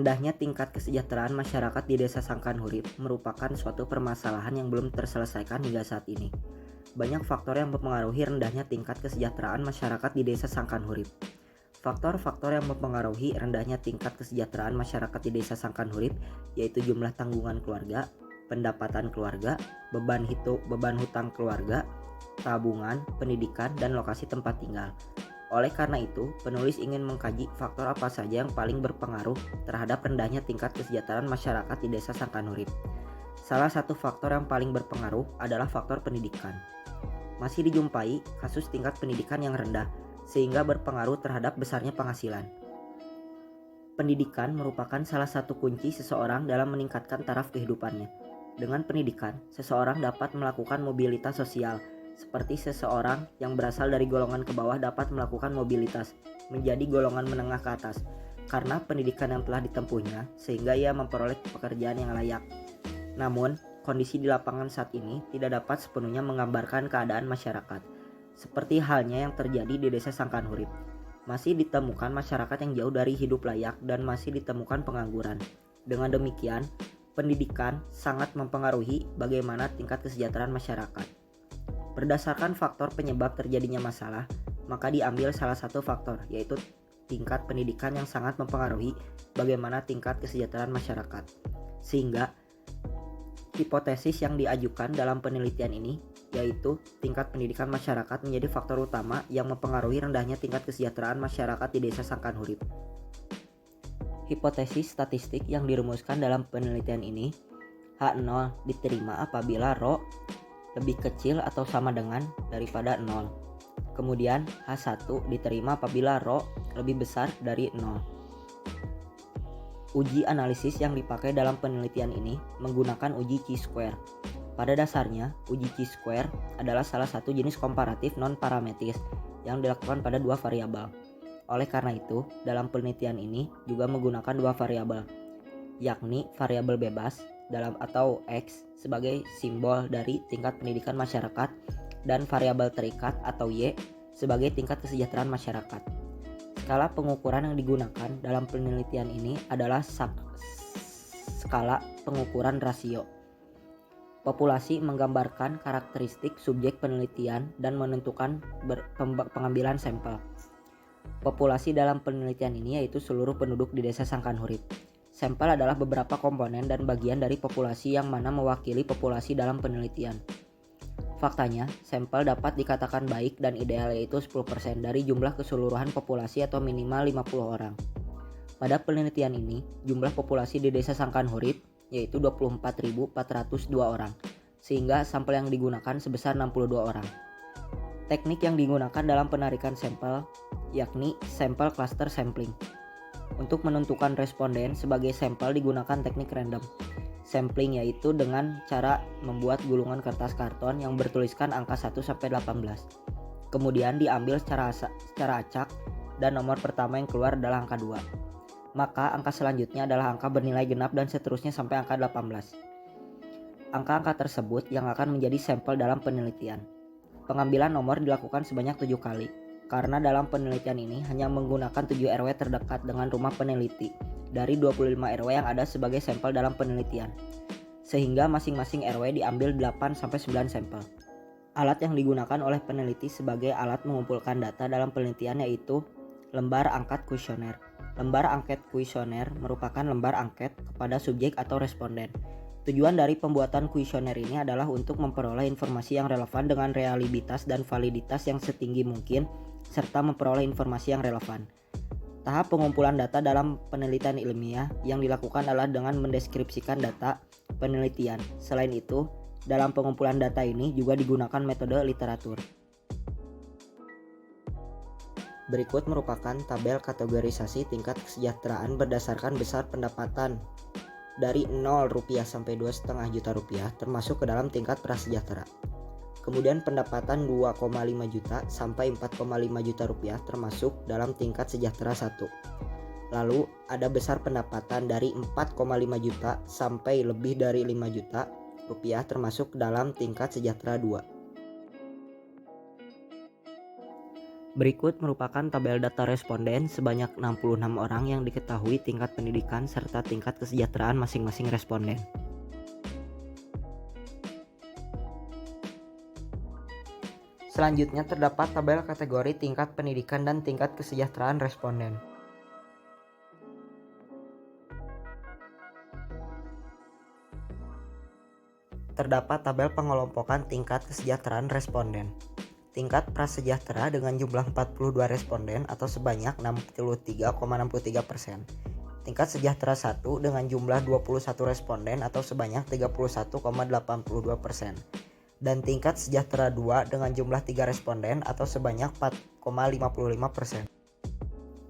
Rendahnya tingkat kesejahteraan masyarakat di Desa Sangkanhurip merupakan suatu permasalahan yang belum terselesaikan hingga saat ini. Banyak faktor yang mempengaruhi rendahnya tingkat kesejahteraan masyarakat di Desa Sangkanhurip. Faktor-faktor yang mempengaruhi rendahnya tingkat kesejahteraan masyarakat di Desa Sangkanhurip yaitu jumlah tanggungan keluarga, pendapatan keluarga, beban hutang keluarga, tabungan, pendidikan, dan lokasi tempat tinggal. Oleh karena itu, penulis ingin mengkaji faktor apa saja yang paling berpengaruh terhadap rendahnya tingkat kesejahteraan masyarakat di Desa Sangkanhurip. Salah satu faktor yang paling berpengaruh adalah faktor pendidikan. Masih dijumpai kasus tingkat pendidikan yang rendah, sehingga berpengaruh terhadap besarnya penghasilan. Pendidikan merupakan salah satu kunci seseorang dalam meningkatkan taraf kehidupannya. Dengan pendidikan, seseorang dapat melakukan mobilitas sosial, seperti seseorang yang berasal dari golongan ke bawah dapat melakukan mobilitas menjadi golongan menengah ke atas karena pendidikan yang telah ditempuhnya, sehingga ia memperoleh pekerjaan yang layak. Namun, kondisi di lapangan saat ini tidak dapat sepenuhnya menggambarkan keadaan masyarakat. Seperti halnya yang terjadi di Desa Sangkanhurip, masih ditemukan masyarakat yang jauh dari hidup layak dan masih ditemukan pengangguran. Dengan demikian, pendidikan sangat mempengaruhi bagaimana tingkat kesejahteraan masyarakat. Berdasarkan faktor penyebab terjadinya masalah, maka diambil salah satu faktor, yaitu tingkat pendidikan yang sangat mempengaruhi bagaimana tingkat kesejahteraan masyarakat. Sehingga hipotesis yang diajukan dalam penelitian ini yaitu tingkat pendidikan masyarakat menjadi faktor utama yang mempengaruhi rendahnya tingkat kesejahteraan masyarakat di Desa Sangkanhurip. Hipotesis statistik yang dirumuskan dalam penelitian ini, H0 diterima apabila Rho lebih kecil atau sama dengan daripada 0. Kemudian H1 diterima apabila Rho lebih besar dari 0. Uji analisis yang dipakai dalam penelitian ini menggunakan uji chi-square. Pada dasarnya, uji chi-square adalah salah satu jenis komparatif non-parametris yang dilakukan pada dua variabel. Oleh karena itu, dalam penelitian ini juga menggunakan dua variabel, yakni variabel bebas dalam atau X sebagai simbol dari tingkat pendidikan masyarakat dan variabel terikat atau Y sebagai tingkat kesejahteraan masyarakat. Skala pengukuran yang digunakan dalam penelitian ini adalah skala pengukuran rasio. Populasi menggambarkan karakteristik subjek penelitian dan menentukan pengambilan sampel. Populasi dalam penelitian ini yaitu seluruh penduduk di Desa Sangkanhurip. Sampel adalah beberapa komponen dan bagian dari populasi yang mana mewakili populasi dalam penelitian. Faktanya, sampel dapat dikatakan baik dan ideal yaitu 10% dari jumlah keseluruhan populasi atau minimal 50 orang. Pada penelitian ini, jumlah populasi di Desa Sangkanhurip yaitu 24.402 orang, sehingga sampel yang digunakan sebesar 62 orang. Teknik yang digunakan dalam penarikan sampel yakni sampel cluster sampling. Untuk menentukan responden sebagai sampel digunakan teknik random sampling, yaitu dengan cara membuat gulungan kertas karton yang bertuliskan angka 1-18. Kemudian diambil secara acak dan nomor pertama yang keluar adalah angka 2. Maka angka selanjutnya adalah angka bernilai genap dan seterusnya sampai angka 18. Angka-angka tersebut yang akan menjadi sampel dalam penelitian. Pengambilan nomor dilakukan sebanyak 7 kali. Karena dalam penelitian ini hanya menggunakan 7 RW terdekat dengan rumah peneliti dari 25 RW yang ada sebagai sampel dalam penelitian, sehingga masing-masing RW diambil 8-9 sampel. Alat yang digunakan oleh peneliti sebagai alat mengumpulkan data dalam penelitian yaitu lembar angket kuesioner. Lembar angket kuesioner merupakan lembar angket kepada subjek atau responden. Tujuan dari pembuatan kuesioner ini adalah untuk memperoleh informasi yang relevan dengan reliabilitas dan validitas yang setinggi mungkin, serta memperoleh informasi yang relevan. Tahap pengumpulan data dalam penelitian ilmiah yang dilakukan adalah dengan mendeskripsikan data penelitian. Selain itu, dalam pengumpulan data ini juga digunakan metode literatur. Berikut merupakan tabel kategorisasi tingkat kesejahteraan berdasarkan besar pendapatan dari Rp0 sampai Rp2,5 juta termasuk ke dalam tingkat prasejahtera. Kemudian pendapatan 2,5 juta sampai 4,5 juta rupiah termasuk dalam tingkat sejahtera 1. Lalu ada besar pendapatan dari 4,5 juta sampai lebih dari 5 juta rupiah termasuk dalam tingkat sejahtera 2. Berikut merupakan tabel data responden sebanyak 66 orang yang diketahui tingkat pendidikan serta tingkat kesejahteraan masing-masing responden. Selanjutnya terdapat tabel kategori tingkat pendidikan dan tingkat kesejahteraan responden. Terdapat tabel pengelompokan tingkat kesejahteraan responden. Tingkat prasejahtera dengan jumlah 42 responden atau sebanyak 63,63%. Tingkat sejahtera 1 dengan jumlah 21 responden atau sebanyak 31,82%. Dan tingkat sejahtera 2 dengan jumlah 3 responden atau sebanyak 4,55%.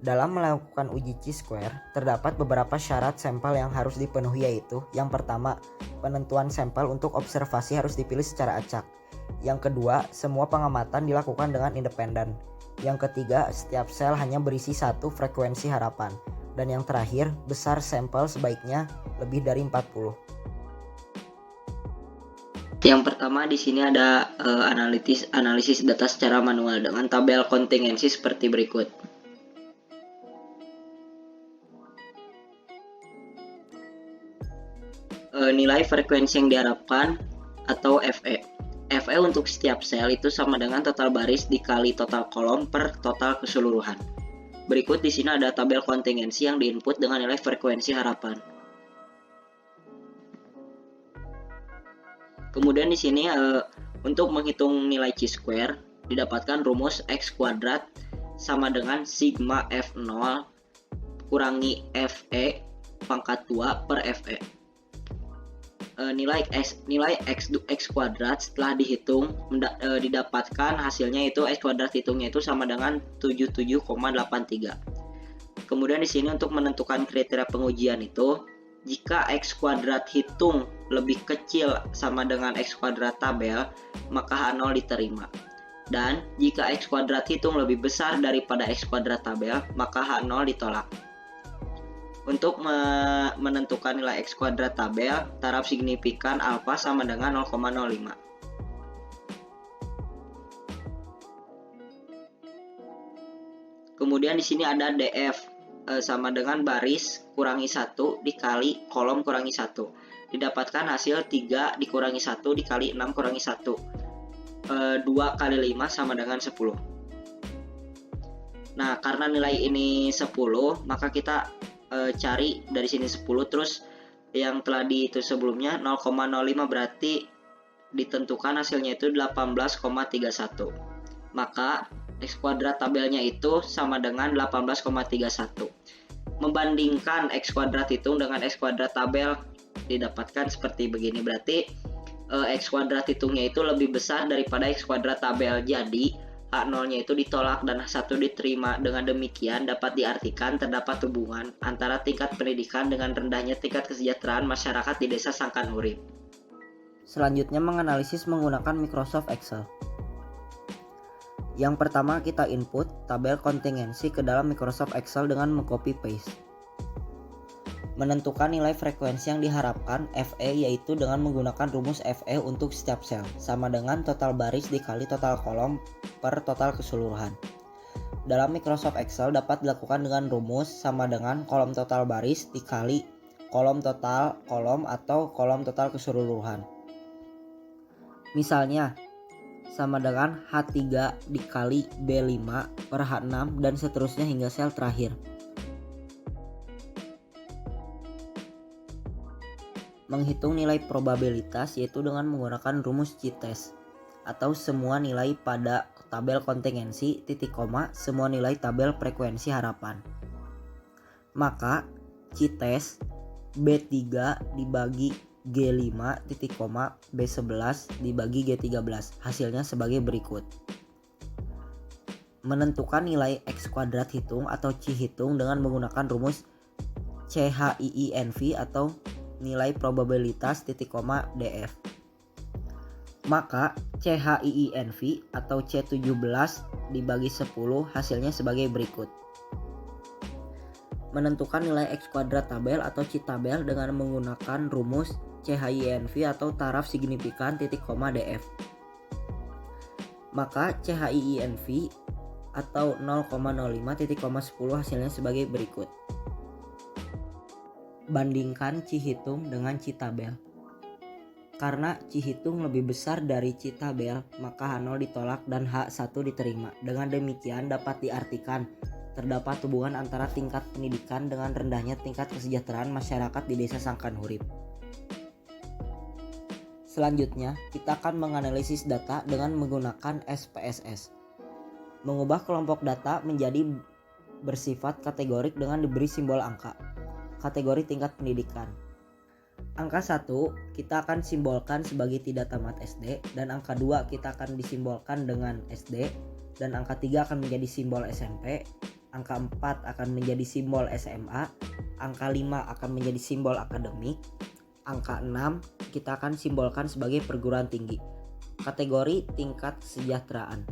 Dalam melakukan uji Chi-square, terdapat beberapa syarat sampel yang harus dipenuhi, yaitu yang pertama, penentuan sampel untuk observasi harus dipilih secara acak. Yang kedua, semua pengamatan dilakukan dengan independen. Yang ketiga, setiap sel hanya berisi satu frekuensi harapan. Dan yang terakhir, besar sampel sebaiknya lebih dari 40. Yang pertama di sini ada analisis data secara manual dengan tabel kontingensi seperti berikut. Nilai frekuensi yang diharapkan atau FE. FE untuk setiap sel itu sama dengan total baris dikali total kolom per total keseluruhan. Berikut di sini ada tabel kontingensi yang diinput dengan nilai frekuensi harapan. Kemudian di sini untuk menghitung nilai Chi-square didapatkan rumus X kuadrat sama dengan sigma F0 kurangi FE pangkat 2 per FE. Nilai X kuadrat setelah dihitung didapatkan hasilnya itu X kuadrat hitungnya itu sama dengan 77,83. Kemudian di sini untuk menentukan kriteria pengujian itu, jika X kuadrat hitung lebih kecil sama dengan X kuadrat tabel, maka H0 diterima. Dan jika X kuadrat hitung lebih besar daripada X kuadrat tabel, maka H0 ditolak. Untuk menentukan nilai X kuadrat tabel, taraf signifikan alfa sama dengan 0,05. Kemudian di sini ada DF sama dengan baris kurangi 1 dikali kolom kurangi 1. Didapatkan hasil 3 dikurangi 1 dikali 6 kurangi 1. 2 kali 5 sama dengan 10. Nah, karena nilai ini 10, maka kita cari dari sini 10, terus yang telah dihitung sebelumnya 0,05, berarti ditentukan hasilnya itu 18,31. Maka X kuadrat tabelnya itu sama dengan 18,31. Membandingkan X kuadrat hitung dengan X kuadrat tabel didapatkan seperti begini. Berarti X kuadrat hitungnya itu lebih besar daripada X kuadrat tabel. Jadi H0-nya itu ditolak dan H1 diterima. Dengan demikian dapat diartikan terdapat hubungan antara tingkat pendidikan dengan rendahnya tingkat kesejahteraan masyarakat di desa Sangkanurip. Selanjutnya menganalisis menggunakan Microsoft Excel. Yang pertama, kita input tabel kontingensi ke dalam Microsoft Excel dengan mengcopy paste. Menentukan nilai frekuensi yang diharapkan FE, yaitu dengan menggunakan rumus FE untuk setiap sel sama dengan total baris dikali total kolom per total keseluruhan. Dalam Microsoft Excel dapat dilakukan dengan rumus sama dengan kolom total baris dikali kolom total kolom atau kolom total keseluruhan. Misalnya sama dengan H3 dikali B5 per H6 dan seterusnya hingga sel terakhir. Menghitung nilai probabilitas yaitu dengan menggunakan rumus Chi-test atau semua nilai pada tabel kontingensi titik koma semua nilai tabel frekuensi harapan. Maka Chi-test B3 dibagi G5 titik koma B11 dibagi G13 hasilnya sebagai berikut. Menentukan nilai X kuadrat hitung atau Chi hitung dengan menggunakan rumus CHIINV atau nilai probabilitas titik koma DF. Maka CHIINV atau C17 dibagi 10 hasilnya sebagai berikut. Menentukan nilai X kuadrat tabel atau Chi tabel dengan menggunakan rumus CHIINV atau taraf signifikan titik koma DF. Maka CHIINV atau 0,05 titik koma 10 hasilnya sebagai berikut. Bandingkan Cihitung dengan Citabel. Karena Cihitung lebih besar dari Citabel, maka H0 ditolak dan H1 diterima. Dengan demikian dapat diartikan terdapat hubungan antara tingkat pendidikan dengan rendahnya tingkat kesejahteraan masyarakat di Desa Sangkanhurip. Selanjutnya, kita akan menganalisis data dengan menggunakan SPSS. Mengubah kelompok data menjadi bersifat kategorik dengan diberi simbol angka. Kategori tingkat pendidikan. Angka 1 kita akan simbolkan sebagai tidak tamat SD, dan angka 2 kita akan disimbolkan dengan SD, dan angka 3 akan menjadi simbol SMP, angka 4 akan menjadi simbol SMA, angka 5 akan menjadi simbol akademik, angka 6 kita akan simbolkan sebagai perguruan tinggi. Kategori tingkat kesejahteraan.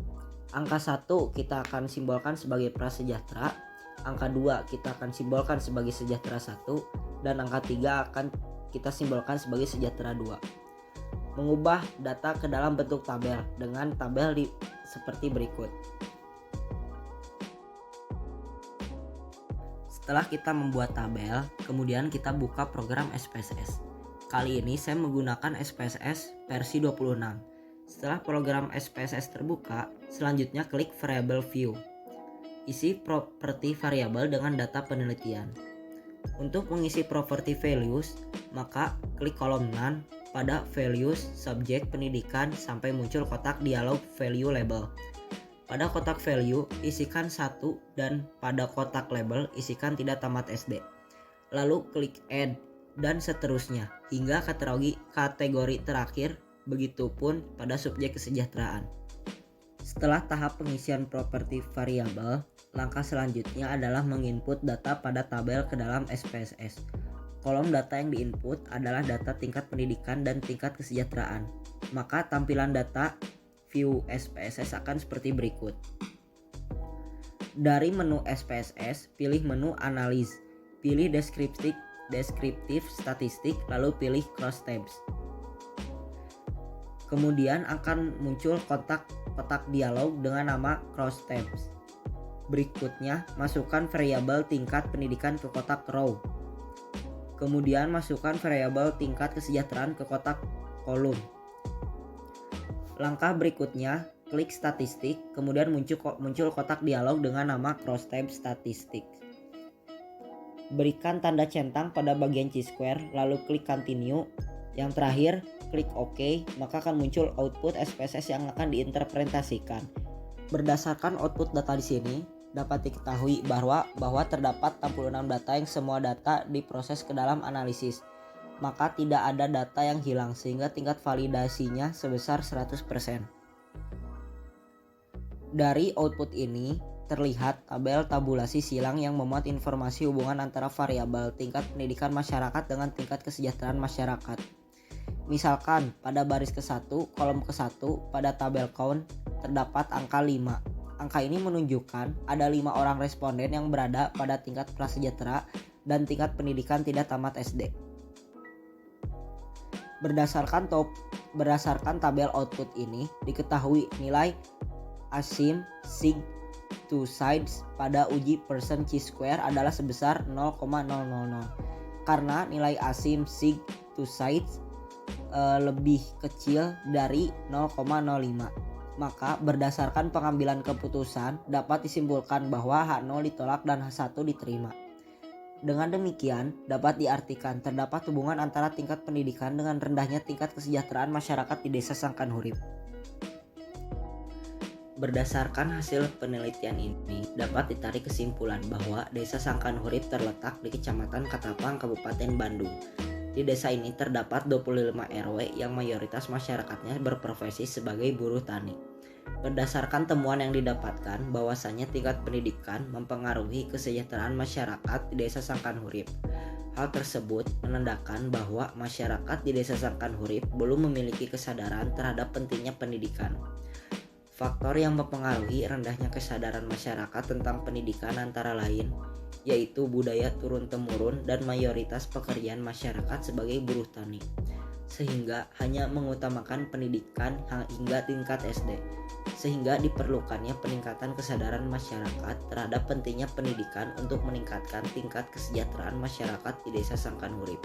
Angka 1 kita akan simbolkan sebagai prasejahtera, angka 2 kita akan simbolkan sebagai sejahtera 1, dan angka 3 akan kita simbolkan sebagai sejahtera 2. Mengubah data ke dalam bentuk tabel dengan tabel seperti berikut. Setelah kita membuat tabel, kemudian kita buka program SPSS. Kali ini saya menggunakan SPSS versi 26. Setelah program SPSS terbuka, selanjutnya klik variable view. Isi properti variabel dengan data penelitian. Untuk mengisi property values, maka klik kolom none pada values subjek pendidikan sampai muncul kotak dialog value label. Pada kotak value, isikan 1 dan pada kotak label isikan tidak tamat SD. Lalu klik add dan seterusnya hingga kategori terakhir. Begitupun pada subjek kesejahteraan. Setelah tahap pengisian properti variabel, langkah selanjutnya adalah menginput data pada tabel ke dalam SPSS. Kolom data yang diinput adalah data tingkat pendidikan dan tingkat kesejahteraan. Maka tampilan data view SPSS akan seperti berikut. Dari menu SPSS, pilih menu Analyze, pilih Deskriptif Statistik, lalu pilih Cross Tabs. Kemudian akan muncul kotak dialog dengan nama Cross Tabs. Berikutnya, masukkan variabel tingkat pendidikan ke kotak row. Kemudian masukkan variabel tingkat kesejahteraan ke kotak kolom. Langkah berikutnya, klik statistik, kemudian muncul kotak dialog dengan nama Cross Tab Statistik. Berikan tanda centang pada bagian Chi-square, lalu klik continue. Yang terakhir, klik OK, maka akan muncul output SPSS yang akan diinterpretasikan. Berdasarkan output data di sini, dapat diketahui bahwa terdapat 66 data yang semua data diproses ke dalam analisis. Maka tidak ada data yang hilang sehingga tingkat validasinya sebesar 100%. Dari output ini, terlihat tabel tabulasi silang yang memuat informasi hubungan antara variabel tingkat pendidikan masyarakat dengan tingkat kesejahteraan masyarakat. Misalkan pada baris ke-1, kolom ke-1, pada tabel count terdapat angka 5. Angka ini menunjukkan ada 5 orang responden yang berada pada tingkat prasejahtera dan tingkat pendidikan tidak tamat SD. Berdasarkan tabel output ini, diketahui nilai ASIM SIG to sides pada uji person Chi-square adalah sebesar 0,000. Karena nilai ASIM SIG to sides lebih kecil dari 0,05, maka berdasarkan pengambilan keputusan dapat disimpulkan bahwa H0 ditolak dan H1 diterima. Dengan demikian dapat diartikan terdapat hubungan antara tingkat pendidikan dengan rendahnya tingkat kesejahteraan masyarakat di Desa Sangkanhurip. Berdasarkan hasil penelitian ini, dapat ditarik kesimpulan bahwa Desa Sangkanhurip terletak di Kecamatan Katapang, Kabupaten Bandung. Di desa ini terdapat 25 RW yang mayoritas masyarakatnya berprofesi sebagai buruh tani. Berdasarkan temuan yang didapatkan bahwasannya tingkat pendidikan mempengaruhi kesejahteraan masyarakat di Desa Sangkanhurip. Hal tersebut menandakan bahwa masyarakat di Desa Sangkanhurip belum memiliki kesadaran terhadap pentingnya pendidikan. Faktor yang mempengaruhi rendahnya kesadaran masyarakat tentang pendidikan antara lain yaitu budaya turun-temurun dan mayoritas pekerjaan masyarakat sebagai buruh tani. sehingga hanya mengutamakan pendidikan hingga tingkat SD, sehingga diperlukannya peningkatan kesadaran masyarakat terhadap pentingnya pendidikan untuk meningkatkan tingkat kesejahteraan masyarakat di Desa Sangkan Urip.